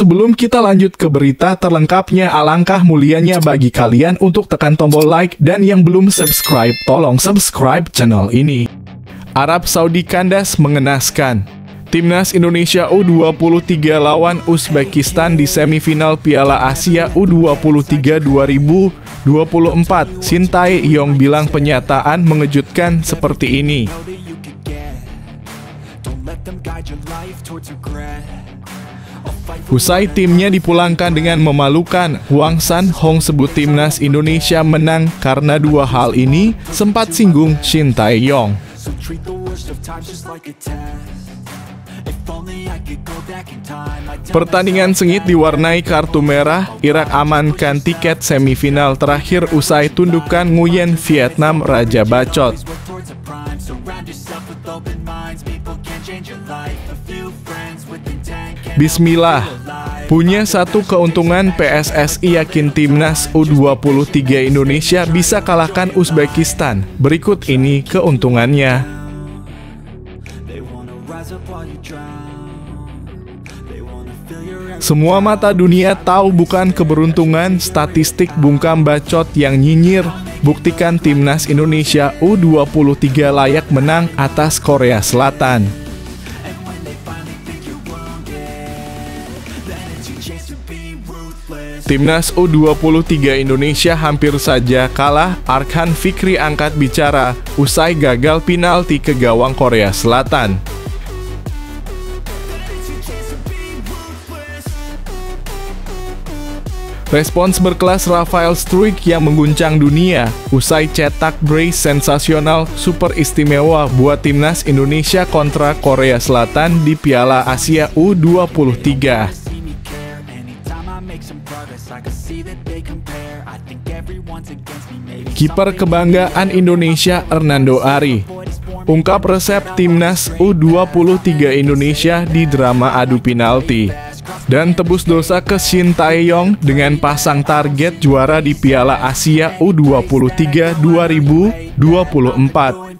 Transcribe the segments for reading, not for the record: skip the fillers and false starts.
sebelum kita lanjut ke berita terlengkapnya, alangkah mulianya bagi kalian untuk tekan tombol like, dan yang belum subscribe, tolong subscribe channel ini. Arab Saudi kandas mengenaskan. Timnas Indonesia U23 lawan Uzbekistan di semifinal Piala Asia U23 2024. Sintayong bilang pernyataan mengejutkan seperti ini. Usai timnya dipulangkan dengan memalukan, Hwang San-Hong sebut timnas Indonesia menang karena dua hal ini, sempat singgung Sintayong. Pertandingan sengit diwarnai kartu merah, Irak amankan tiket semifinal terakhir usai tundukan Nguyen Vietnam Raja Bacot. Bismillah. Punya satu keuntungan, PSSI yakin timnas U23 Indonesia bisa kalahkan Uzbekistan. Berikut ini keuntungannya. Semua mata dunia tahu bukan keberuntungan, statistik bungkam bacot yang nyinyir. Buktikan timnas Indonesia U23 layak menang atas Korea Selatan. Timnas U23 Indonesia hampir saja kalah, Arkan Fikri angkat bicara usai gagal penalti ke gawang Korea Selatan. Respons berkelas Rafael Struijk yang mengguncang dunia, usai cetak brace sensasional super istimewa buat timnas Indonesia kontra Korea Selatan di Piala Asia U23. Kiper kebanggaan Indonesia Hernando Ari ungkap resep timnas U23 Indonesia di drama adu penalti, dan tebus dosa ke Sintayong dengan pasang target juara di Piala Asia U23 2024.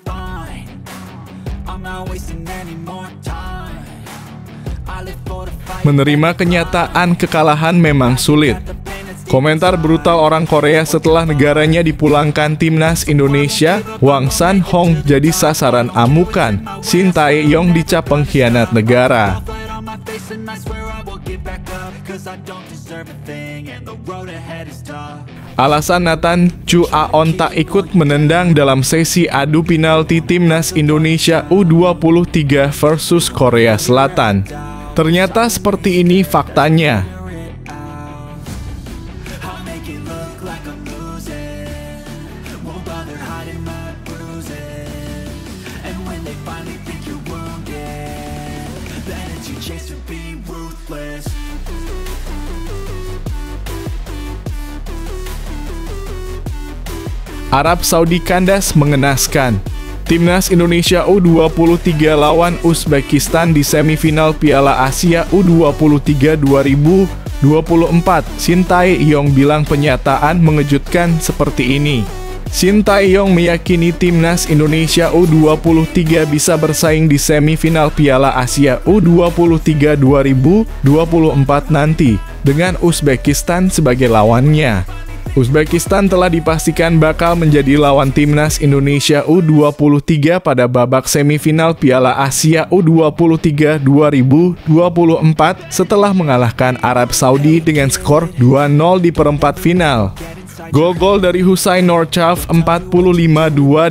Menerima kenyataan kekalahan memang sulit. Komentar brutal orang Korea setelah negaranya dipulangkan timnas Indonesia, Hwang San-Hong jadi sasaran amukan, Sintayong dicap pengkhianat negara. Alasan Nathan Chuaon tak ikut menendang dalam sesi adu penalti timnas Indonesia U23 versus Korea Selatan. Ternyata seperti ini faktanya. Arab Saudi kandas mengenaskan. Timnas Indonesia U23 lawan Uzbekistan di semifinal Piala Asia U23 2024. Sintayong bilang pernyataan mengejutkan seperti ini. Sintayong meyakini timnas Indonesia U23 bisa bersaing di semifinal Piala Asia U23 2024 nanti, dengan Uzbekistan sebagai lawannya. Uzbekistan telah dipastikan bakal menjadi lawan timnas Indonesia U23 pada babak semifinal Piala Asia U23 2024 setelah mengalahkan Arab Saudi dengan skor 2-0 di perempat final. Gol-gol dari Husain Norcav 45-2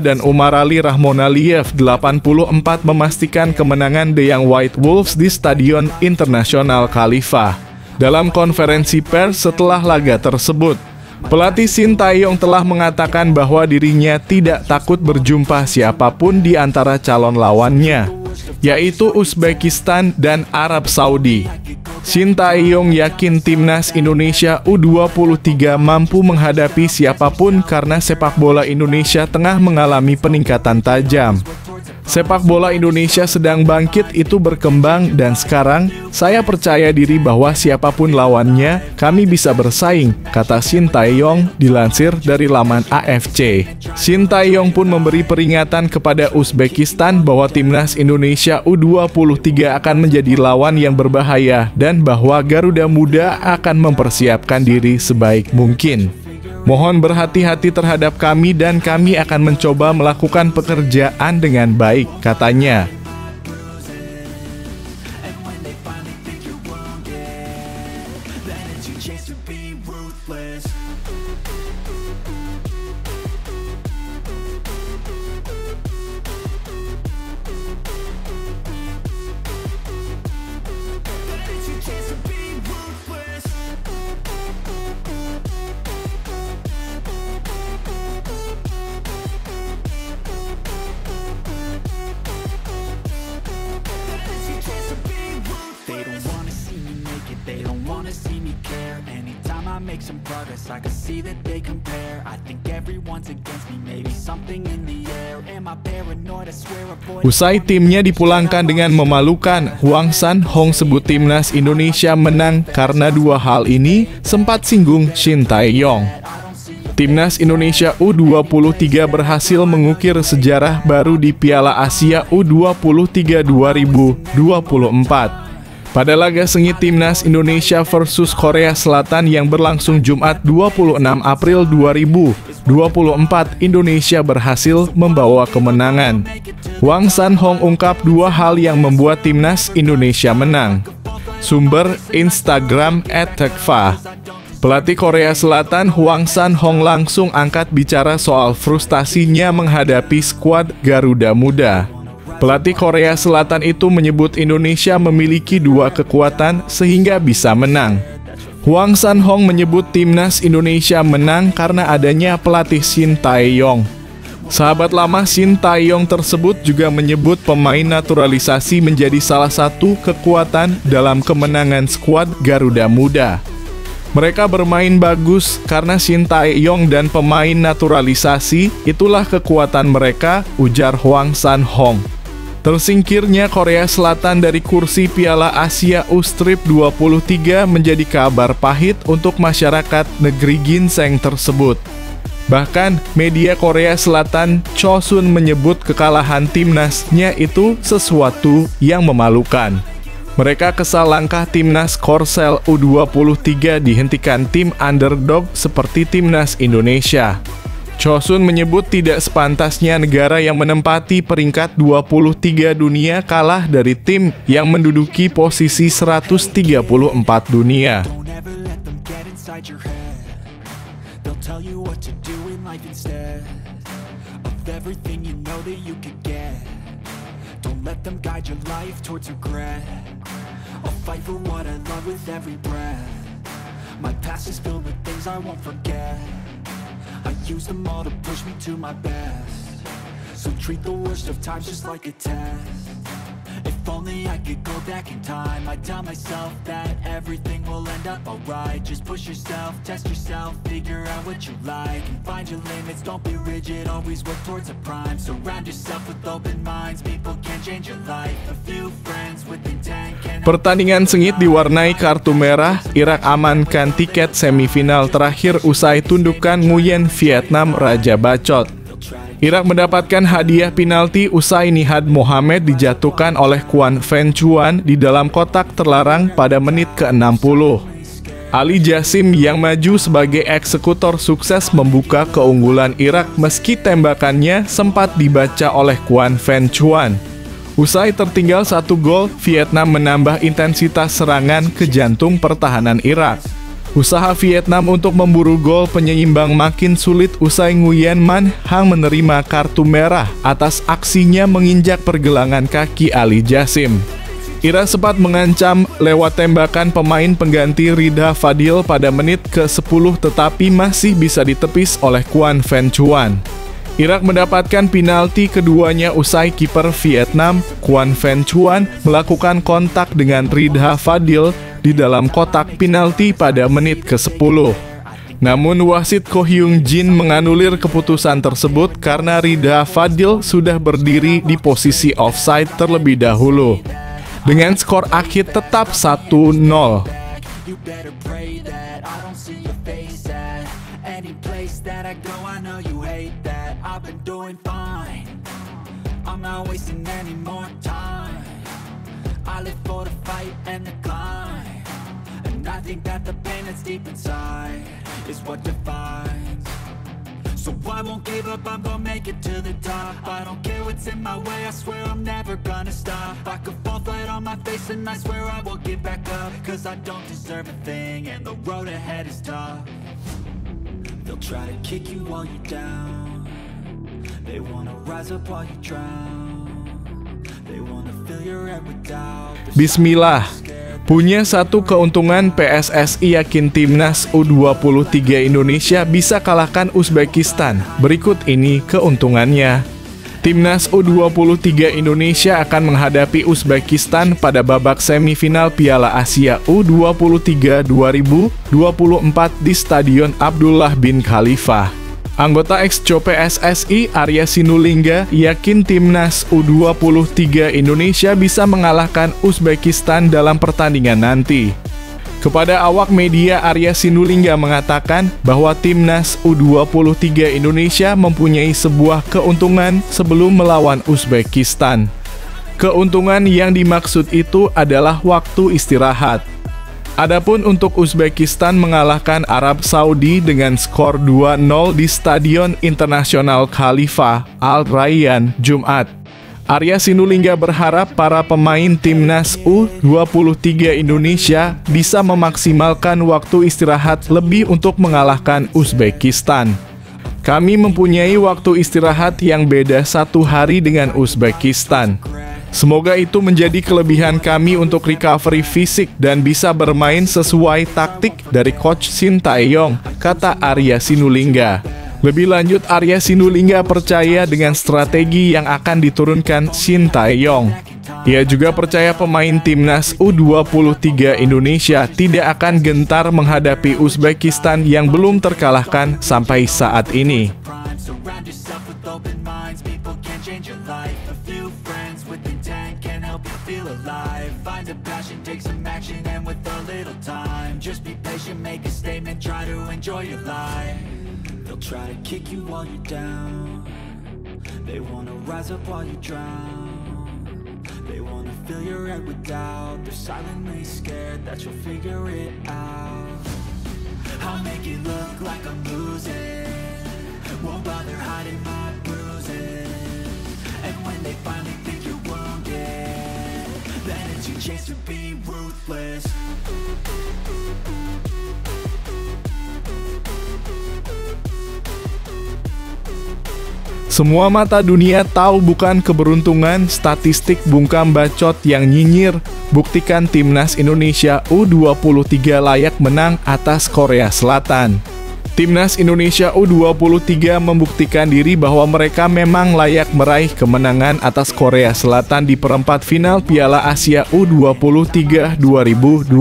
dan Umar Ali Rahmonaliev 84 memastikan kemenangan The Young White Wolves di Stadion Internasional Khalifa. Dalam konferensi pers setelah laga tersebut, pelatih Sintayong telah mengatakan bahwa dirinya tidak takut berjumpa siapapun di antara calon lawannya, yaitu Uzbekistan dan Arab Saudi. Sintayong yakin timnas Indonesia U23 mampu menghadapi siapapun karena sepak bola Indonesia tengah mengalami peningkatan tajam. Sepak bola Indonesia sedang bangkit, itu berkembang, dan sekarang saya percaya diri bahwa siapapun lawannya, kami bisa bersaing, kata Shin Tae-yong dilansir dari laman AFC. Shin Tae-yong pun memberi peringatan kepada Uzbekistan bahwa timnas Indonesia U23 akan menjadi lawan yang berbahaya dan bahwa Garuda Muda akan mempersiapkan diri sebaik mungkin. Mohon berhati-hati terhadap kami dan kami akan mencoba melakukan pekerjaan dengan baik, katanya. They don't wanna see me care. Anytime I make some progress, I can see that they compare. I think everyone's against me, maybe something in the air. Am I paranoid? I swear avoid. Usai timnya dipulangkan dengan memalukan, Hwang San-hong sebut timnas Indonesia menang karena dua hal ini, sempat singgung Shin Tae-yong. Timnas Indonesia U23 berhasil mengukir sejarah baru di Piala Asia U23 2024. Pada laga sengit Timnas Indonesia versus Korea Selatan yang berlangsung Jumat 26 April 2024, Indonesia berhasil membawa kemenangan. Hwang San-hong ungkap dua hal yang membuat Timnas Indonesia menang. Sumber Instagram @tekfa. Pelatih Korea Selatan Hwang San-hong langsung angkat bicara soal frustasinya menghadapi skuad Garuda Muda. Pelatih Korea Selatan itu menyebut Indonesia memiliki dua kekuatan sehingga bisa menang. Hwang San-hong menyebut timnas Indonesia menang karena adanya pelatih Shin Tae-yong. Sahabat lama Shin Tae-yong tersebut juga menyebut pemain naturalisasi menjadi salah satu kekuatan dalam kemenangan skuad Garuda Muda. Mereka bermain bagus karena Shin Tae-yong dan pemain naturalisasi, itulah kekuatan mereka, ujar Hwang San-hong. Tersingkirnya Korea Selatan dari kursi Piala Asia U23 menjadi kabar pahit untuk masyarakat negeri ginseng tersebut. Bahkan, media Korea Selatan Chosun menyebut kekalahan timnasnya itu sesuatu yang memalukan. Mereka kesal langkah timnas Korsel U23 dihentikan tim underdog seperti timnas Indonesia. Chosun menyebut tidak sepantasnya negara yang menempati peringkat 23 dunia kalah dari tim yang menduduki posisi 134 dunia. I use them all to push me to my best. So treat the worst of times just like a test. If only I could go back in time, I'd tell myself that everything will end up alright. Just push yourself, test yourself, figure out what you like, and find your limits, don't be rigid, always work towards a prime. Surround yourself with open minds, people can change your life. A few friends with intent can... Pertandingan sengit diwarnai kartu merah. Irak amankan tiket semifinal terakhir usai tundukan Nguyen Vietnam Raja Bacot. Irak mendapatkan hadiah penalti usai Nihad Mohamed dijatuhkan oleh Kwan Fen Chuan di dalam kotak terlarang pada menit ke-60. Ali Jassim yang maju sebagai eksekutor sukses membuka keunggulan Irak meski tembakannya sempat dibaca oleh Kwan Fen Chuan. Usai tertinggal 1 gol, Vietnam menambah intensitas serangan ke jantung pertahanan Irak. Usaha Vietnam untuk memburu gol penyeimbang makin sulit usai Nguyen Man Hang menerima kartu merah atas aksinya menginjak pergelangan kaki Ali Jassim. Irak sempat mengancam lewat tembakan pemain pengganti Ridha Fadil pada menit ke-10 tetapi masih bisa ditepis oleh Kwan Fen Chuan. Irak mendapatkan penalti keduanya usai kiper Vietnam, Kwan Fen Chuan, melakukan kontak dengan Ridha Fadil di dalam kotak penalti pada menit ke-10. Namun wasit Ko Hyung Jin menganulir keputusan tersebut karena Rida Fadil sudah berdiri di posisi offside terlebih dahulu. Dengan skor akhir tetap 1-0. You better pray that I don't see your face at any place that I go. I know you hate that. I've been doing fine. I'm not wasting any more time. I live for the fight and the climb, and I think that the pain that's deep inside is what defines. So I won't give up, I'm gonna make it to the top. I don't care what's in my way, I swear I'm never gonna stop. I could fall flat on my face and I swear I will get back up, cause I don't deserve a thing and the road ahead is tough. They'll try to kick you while you're down. They wanna rise up while you drown. They wanna fill your head with doubt. Bismillah. Punya satu keuntungan, PSSI yakin timnas U23 Indonesia bisa kalahkan Uzbekistan. Berikut ini keuntungannya. Timnas U23 Indonesia akan menghadapi Uzbekistan pada babak semifinal Piala Asia U23 2024 di Stadion Abdullah bin Khalifah. Anggota ex-Co PSSI Arya Sinulinga yakin timnas U23 Indonesia bisa mengalahkan Uzbekistan dalam pertandingan nanti. Kepada awak media, Arya Sinulinga mengatakan bahwa timnas U23 Indonesia mempunyai sebuah keuntungan sebelum melawan Uzbekistan. Keuntungan yang dimaksud itu adalah waktu istirahat. Adapun untuk Uzbekistan mengalahkan Arab Saudi dengan skor 2-0 di Stadion Internasional Khalifah Al Rayyan, Jumat. Arya Sinulinga berharap para pemain timnas U23 Indonesia bisa memaksimalkan waktu istirahat lebih untuk mengalahkan Uzbekistan. Kami mempunyai waktu istirahat yang beda 1 hari dengan Uzbekistan. Semoga itu menjadi kelebihan kami untuk recovery fisik dan bisa bermain sesuai taktik dari Coach Shin Tae-yong, kata Arya Sinulinga. Lebih lanjut, Arya Sinulinga percaya dengan strategi yang akan diturunkan Shin Tae-yong. Ia juga percaya pemain timnas U23 Indonesia tidak akan gentar menghadapi Uzbekistan yang belum terkalahkan sampai saat ini. Surround yourself with open minds. People can change your life. A few friends with intent can help you feel alive. Find a passion, take some action, and with a little time, just be patient, make a statement, try to enjoy your life. They'll try to kick you while you're down. They wanna rise up while you drown. They wanna fill your head with doubt. They're silently scared that you'll figure it out. I'll make it look like I'm losing. Won't bother hiding my bruises. And when they finally think you're wounded, then it's your chance to be ruthless. Semua mata dunia tahu bukan keberuntungan, statistik bungkam bacot yang nyinyir. Buktikan timnas Indonesia U23 layak menang atas Korea Selatan. Timnas Indonesia U23 membuktikan diri bahwa mereka memang layak meraih kemenangan atas Korea Selatan di perempat final Piala Asia U23 2024.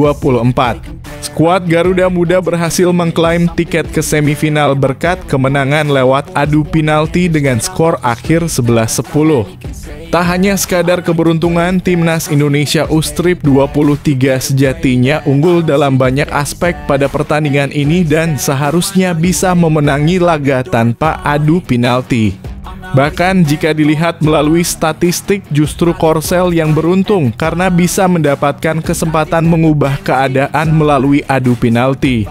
Skuad Garuda Muda berhasil mengklaim tiket ke semifinal berkat kemenangan lewat adu penalti dengan skor akhir 11-10. Tak hanya sekadar keberuntungan, timnas Indonesia U23 sejatinya unggul dalam banyak aspek pada pertandingan ini dan seharusnya bisa memenangi laga tanpa adu penalti. Bahkan jika dilihat melalui statistik, justru Korsel yang beruntung karena bisa mendapatkan kesempatan mengubah keadaan melalui adu penalti.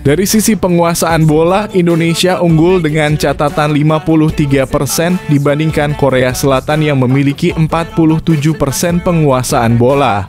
Dari sisi penguasaan bola, Indonesia unggul dengan catatan 53% dibandingkan Korea Selatan yang memiliki 47% penguasaan bola.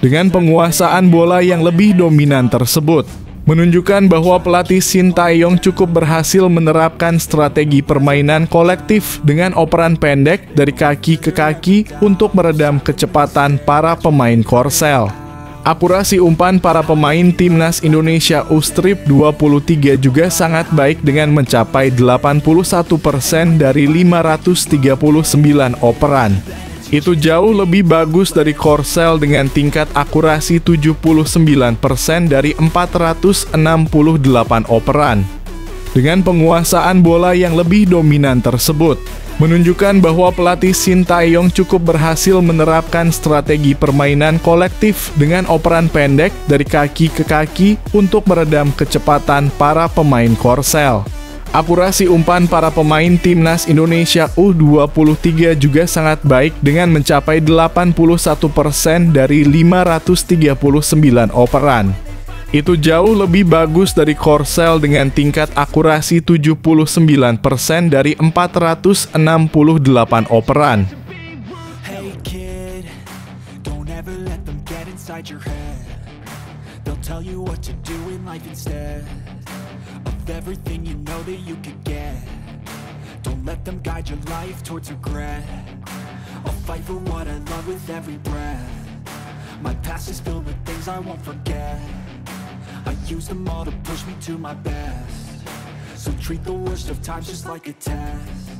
Dengan penguasaan bola yang lebih dominan tersebut, menunjukkan bahwa pelatih Shin Tae-yong cukup berhasil menerapkan strategi permainan kolektif dengan operan pendek dari kaki ke kaki untuk meredam kecepatan para pemain Korsel. Akurasi umpan para pemain timnas Indonesia U23 juga sangat baik dengan mencapai 81% dari 539 operan. Itu jauh lebih bagus dari Korsel dengan tingkat akurasi 79% dari 468 operan. Dengan penguasaan bola yang lebih dominan tersebut, menunjukkan bahwa pelatih Shin Tae-yong cukup berhasil menerapkan strategi permainan kolektif dengan operan pendek dari kaki ke kaki untuk meredam kecepatan para pemain Korsel. Akurasi umpan para pemain Timnas Indonesia U23 juga sangat baik dengan mencapai 81% dari 539 operan. Itu jauh lebih bagus dari Korsel dengan tingkat akurasi 79% dari 468 operan. Hey kid, don't ever let them get inside your head. They'll tell you what to do in life instead of everything you know that you could get. Don't let them guide your life towards regret. I'll fight for what I love with every breath. My past is filled with things I won't forget. I use them all to push me to my best. So treat the worst of times just like a test.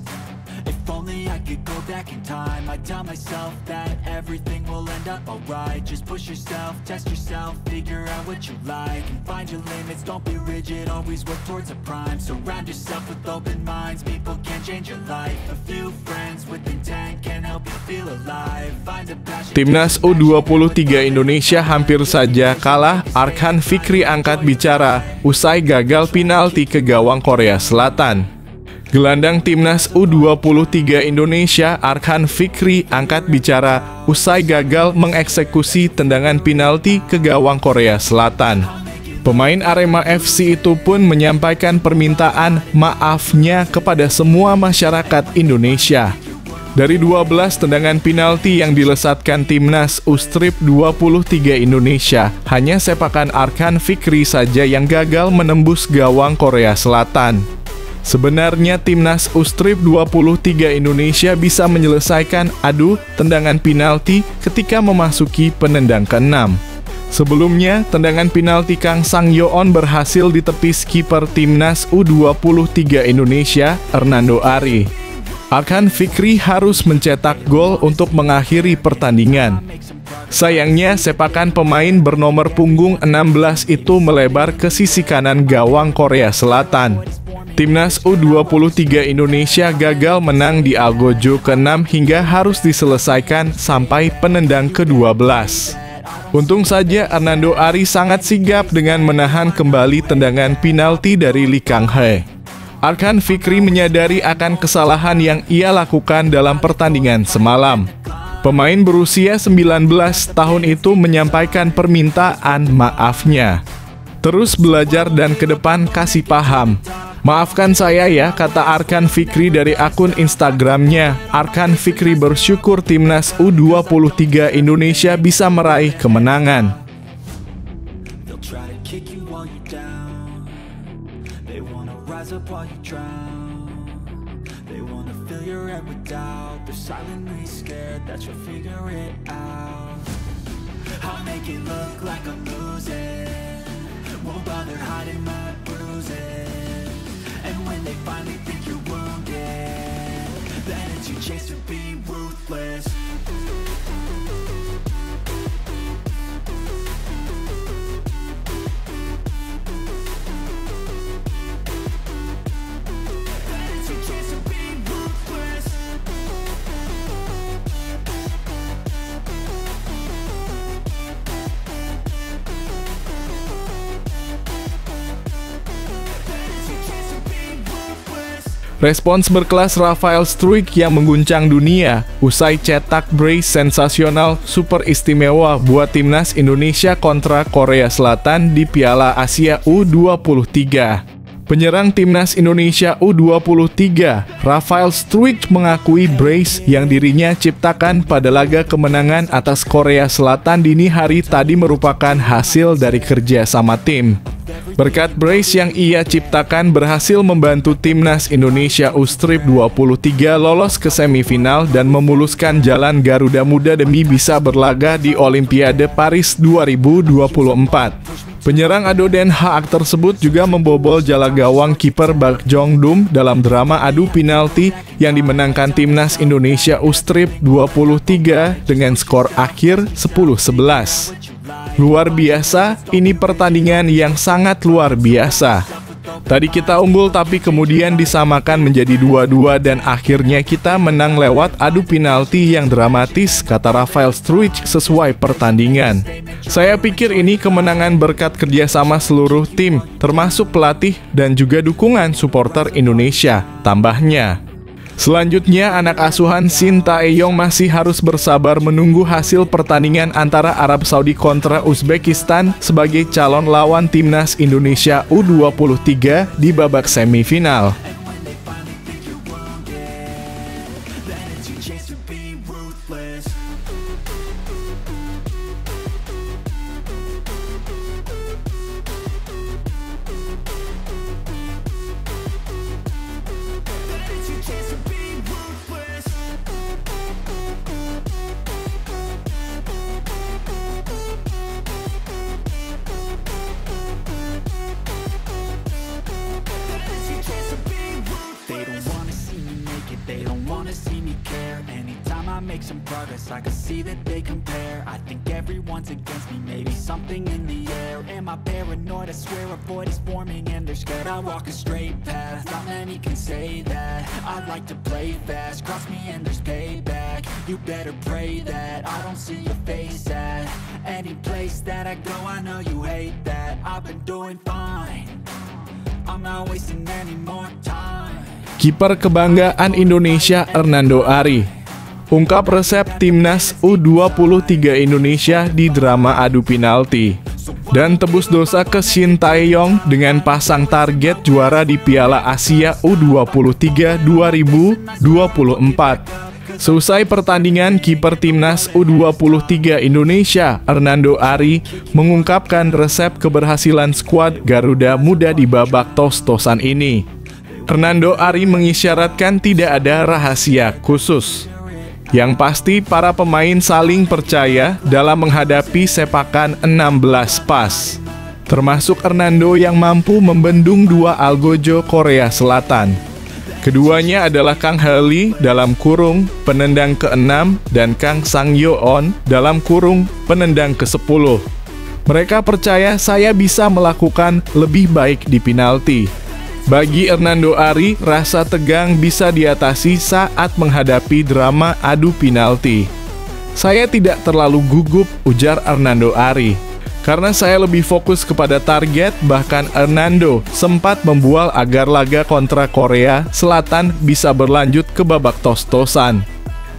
If only I could go back in time, I'd tell myself that everything will end up alright. Just push yourself, test yourself, figure out what you like, and find your limits, don't be rigid, always work towards a prime. Surround yourself with open minds, people can change your life. A few friends with intent can help you feel alive. Find a passion. Timnas U23 Indonesia hampir saja kalah. Arkan Fikri angkat bicara usai gagal penalti ke gawang Korea Selatan. Gelandang Timnas U23 Indonesia Arkan Fikri angkat bicara usai gagal mengeksekusi tendangan penalti ke gawang Korea Selatan. Pemain Arema FC itu pun menyampaikan permintaan maafnya kepada semua masyarakat Indonesia. Dari 12 tendangan penalti yang dilesatkan Timnas U23 Indonesia, hanya sepakan Arkan Fikri saja yang gagal menembus gawang Korea Selatan. Sebenarnya Timnas U23 Indonesia bisa menyelesaikan adu tendangan penalti ketika memasuki penendang ke-6. Sebelumnya, tendangan penalti Kang Sang-yeon berhasil ditepis kiper Timnas U23 Indonesia, Hernando Ari. Arkan Fikri harus mencetak gol untuk mengakhiri pertandingan. Sayangnya, sepakan pemain bernomor punggung 16 itu melebar ke sisi kanan gawang Korea Selatan. Timnas U23 Indonesia gagal menang di algojo ke-6 hingga harus diselesaikan sampai penendang ke-12. Untung saja Hernando Ari sangat sigap dengan menahan kembali tendangan penalti dari Lee Kang-hae. Arkan Fikri menyadari akan kesalahan yang ia lakukan dalam pertandingan semalam. Pemain berusia 19 tahun itu menyampaikan permintaan maafnya. Terus belajar dan ke depan kasih paham. Maafkan saya ya, kata Arkan Fikri dari akun Instagramnya. Arkan Fikri bersyukur Timnas U23 Indonesia bisa meraih kemenangan. And when they finally think you're wounded, then it's your chance to be ruthless. Respons berkelas Rafael Struijk yang mengguncang dunia usai cetak brace sensasional super istimewa buat Timnas Indonesia kontra Korea Selatan di Piala Asia U23. Penyerang Timnas Indonesia U23, Rafael Struijk mengakui brace yang dirinya ciptakan pada laga kemenangan atas Korea Selatan dini hari tadi merupakan hasil dari kerja sama tim. Berkat brace yang ia ciptakan berhasil membantu Timnas Indonesia U23 lolos ke semifinal dan memuluskan jalan Garuda Muda demi bisa berlaga di Olimpiade Paris 2024. Penyerang ado Den Haag tersebut juga membobol jala gawang kiper Park Jong-dum dalam drama adu penalti yang dimenangkan Timnas Indonesia U-Strip 23 dengan skor akhir 10-11. Luar biasa, ini pertandingan yang sangat luar biasa. Tadi kita unggul tapi kemudian disamakan menjadi 2-2 dan akhirnya kita menang lewat adu penalti yang dramatis, kata Rafael Struijk sesuai pertandingan. Saya pikir ini kemenangan berkat kerjasama seluruh tim, termasuk pelatih dan juga dukungan supporter Indonesia, tambahnya. Selanjutnya, anak asuhan Shin Tae-yong masih harus bersabar menunggu hasil pertandingan antara Arab Saudi kontra Uzbekistan sebagai calon lawan Timnas Indonesia U23 di babak semifinal. Make some progress, I can see that they compare. I think everyone's against me, maybe something in the air. Am I paranoid? I swear a void is forming and they're scared. I walk a straight path, not many can say that. I like to play fast, cross me and there's payback. You better pray that I don't see your face at any place that I go. I know you hate that. I've been doing fine, I'm not wasting any more time. Kiper kebanggaan Indonesia Hernando Ari ungkap resep Timnas U23 Indonesia di drama adu penalti dan tebus dosa ke Shin Tae-yong dengan pasang target juara di Piala Asia U23 2024. Seusai pertandingan, kiper Timnas U23 Indonesia Hernando Ari mengungkapkan resep keberhasilan skuad Garuda Muda di babak tos-tosan ini. Hernando Ari mengisyaratkan tidak ada rahasia khusus. Yang pasti para pemain saling percaya dalam menghadapi sepakan 16 pas. Termasuk Hernando yang mampu membendung dua algojo Korea Selatan. Keduanya adalah Kang Ha-lee dalam kurung penendang ke-6 dan Kang Sang-yeon dalam kurung penendang ke-10. Mereka percaya saya bisa melakukan lebih baik di penalti. Bagi Hernando Ari, rasa tegang bisa diatasi saat menghadapi drama adu penalti. Saya tidak terlalu gugup, ujar Hernando Ari. Karena saya lebih fokus kepada target, bahkan Hernando sempat membual agar laga kontra Korea Selatan bisa berlanjut ke babak tos-tosan.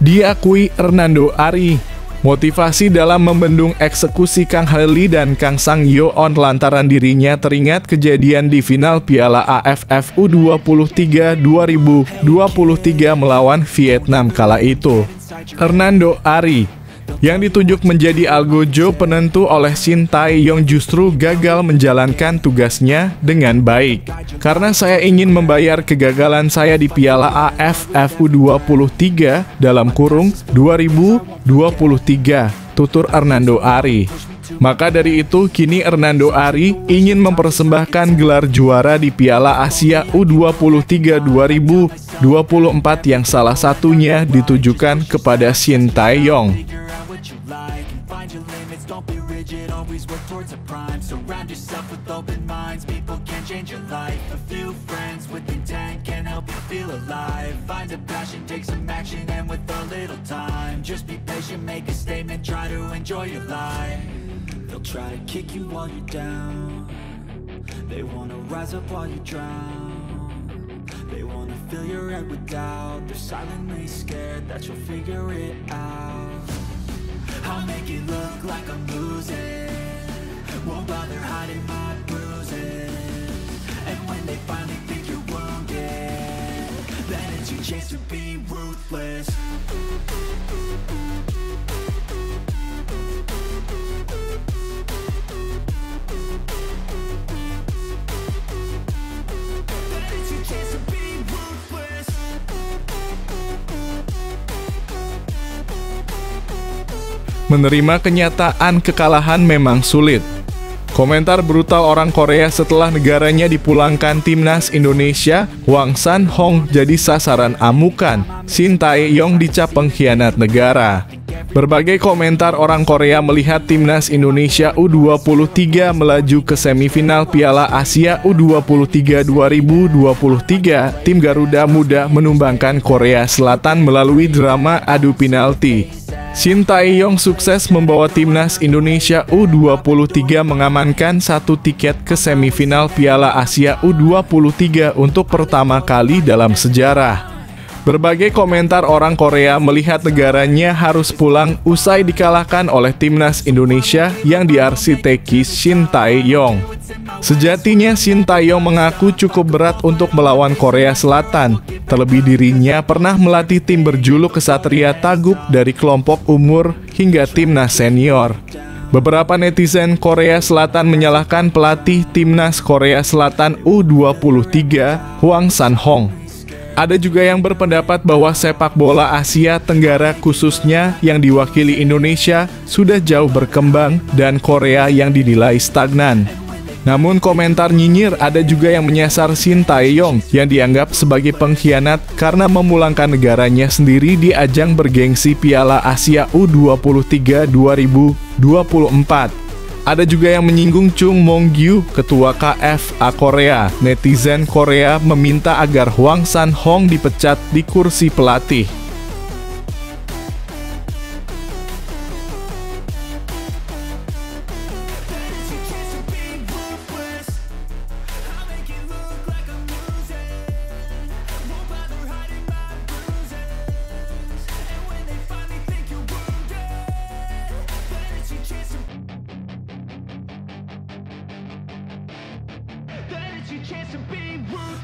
Diakui Hernando Ari, motivasi dalam membendung eksekusi Kang Ha-lee dan Kang Sang-yeon lantaran dirinya teringat kejadian di final Piala AFF U23 2023 melawan Vietnam kala itu. Hernando Ari, yang ditunjuk menjadi algojo penentu oleh Shin Tae-yong, justru gagal menjalankan tugasnya dengan baik. Karena saya ingin membayar kegagalan saya di Piala AFF U23 dalam kurung 2023, tutur Hernando Ari. Maka dari itu, kini Hernando Ari ingin mempersembahkan gelar juara di Piala Asia U23 2024 yang salah satunya ditujukan kepada Shin Tae-yong. They'll try to kick you while you're down. They wanna rise up while you drown. They wanna fill your head with doubt. They're silently scared that you'll figure it out. I'll make it look like I'm losing. Won't bother hiding my bruises. And when they finally think you're wounded, then it's your chance to be ruthless. Menerima kenyataan kekalahan memang sulit. Komentar brutal orang Korea setelah negaranya dipulangkan timnas Indonesia, Hwang San-hong jadi sasaran amukan, Shin Tae-yong dicap pengkhianat negara. Berbagai komentar orang Korea melihat timnas Indonesia U23 melaju ke semifinal Piala Asia U23 2023. Tim Garuda Muda menumbangkan Korea Selatan melalui drama adu penalti. Shin Tae-yong sukses membawa timnas Indonesia U23 mengamankan 1 tiket ke semifinal Piala Asia U23 untuk pertama kali dalam sejarah. Berbagai komentar orang Korea melihat negaranya harus pulang usai dikalahkan oleh timnas Indonesia yang diarsiteki Shin Tae-yong. Sejatinya Shin Tae-yong mengaku cukup berat untuk melawan Korea Selatan. Terlebih dirinya pernah melatih tim berjuluk Ksatria Tagub dari kelompok umur hingga timnas senior. Beberapa netizen Korea Selatan menyalahkan pelatih timnas Korea Selatan U23, Hwang San-hong. Ada juga yang berpendapat bahwa sepak bola Asia Tenggara khususnya yang diwakili Indonesia sudah jauh berkembang dan Korea yang dinilai stagnan. Namun komentar nyinyir ada juga yang menyasar Shin Tae-yong yang dianggap sebagai pengkhianat karena memulangkan negaranya sendiri di ajang bergengsi Piala Asia U23 2024. Ada juga yang menyinggung Chung Mong-gyu, ketua KFA Korea. Netizen Korea meminta agar Hwang San-hong dipecat di kursi pelatih.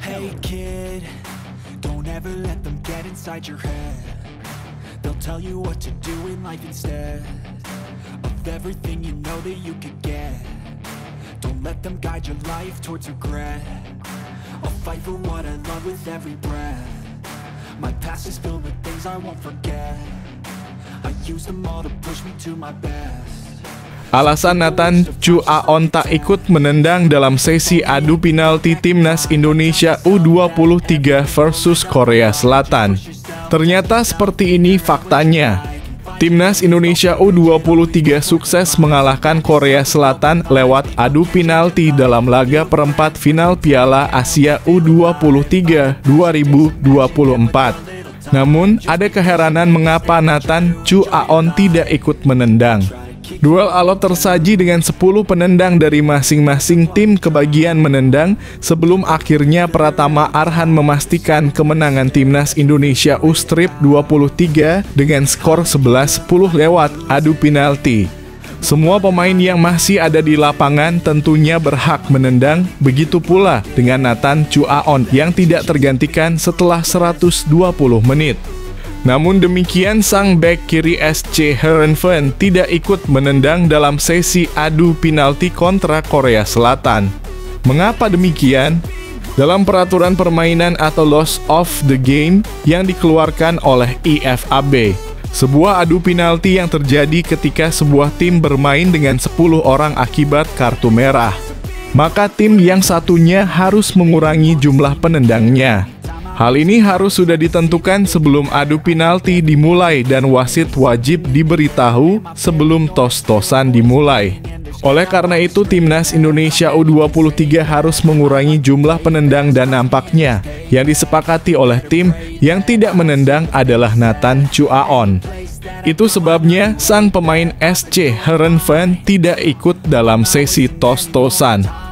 Hey kid, don't ever let them get inside your head. They'll tell you what to do in life instead of everything you know that you could get. Don't let them guide your life towards regret. I'll fight for what I love with every breath. My past is filled with things I won't forget. I use them all to push me to my best. Alasan Nathan Chu Aon tak ikut menendang dalam sesi adu penalti timnas Indonesia U23 versus Korea Selatan. Ternyata seperti ini faktanya. Timnas Indonesia U23 sukses mengalahkan Korea Selatan lewat adu penalti dalam laga perempat final Piala Asia U23 2024. Namun, ada keheranan mengapa Nathan Chu Aon tidak ikut menendang. Duel alot tersaji dengan 10 penendang dari masing-masing tim kebagian menendang sebelum akhirnya Pratama Arhan memastikan kemenangan timnas Indonesia U23 dengan skor 11-10 lewat adu penalti. Semua pemain yang masih ada di lapangan tentunya berhak menendang, begitu pula dengan Nathan Chu Aon yang tidak tergantikan setelah 120 menit. Namun demikian, sang bek kiri SC Heerenveen tidak ikut menendang dalam sesi adu penalti kontra Korea Selatan. Mengapa demikian? Dalam peraturan permainan atau Laws of the Game yang dikeluarkan oleh IFAB, sebuah adu penalti yang terjadi ketika sebuah tim bermain dengan 10 orang akibat kartu merah, maka tim yang satunya harus mengurangi jumlah penendangnya. Hal ini harus sudah ditentukan sebelum adu penalti dimulai dan wasit wajib diberitahu sebelum tos-tosan dimulai. Oleh karena itu, timnas Indonesia U23 harus mengurangi jumlah penendang dan nampaknya yang disepakati oleh tim yang tidak menendang adalah Nathan Chu Aon. Itu sebabnya sang pemain SC Heerenveen tidak ikut dalam sesi tos-tosan.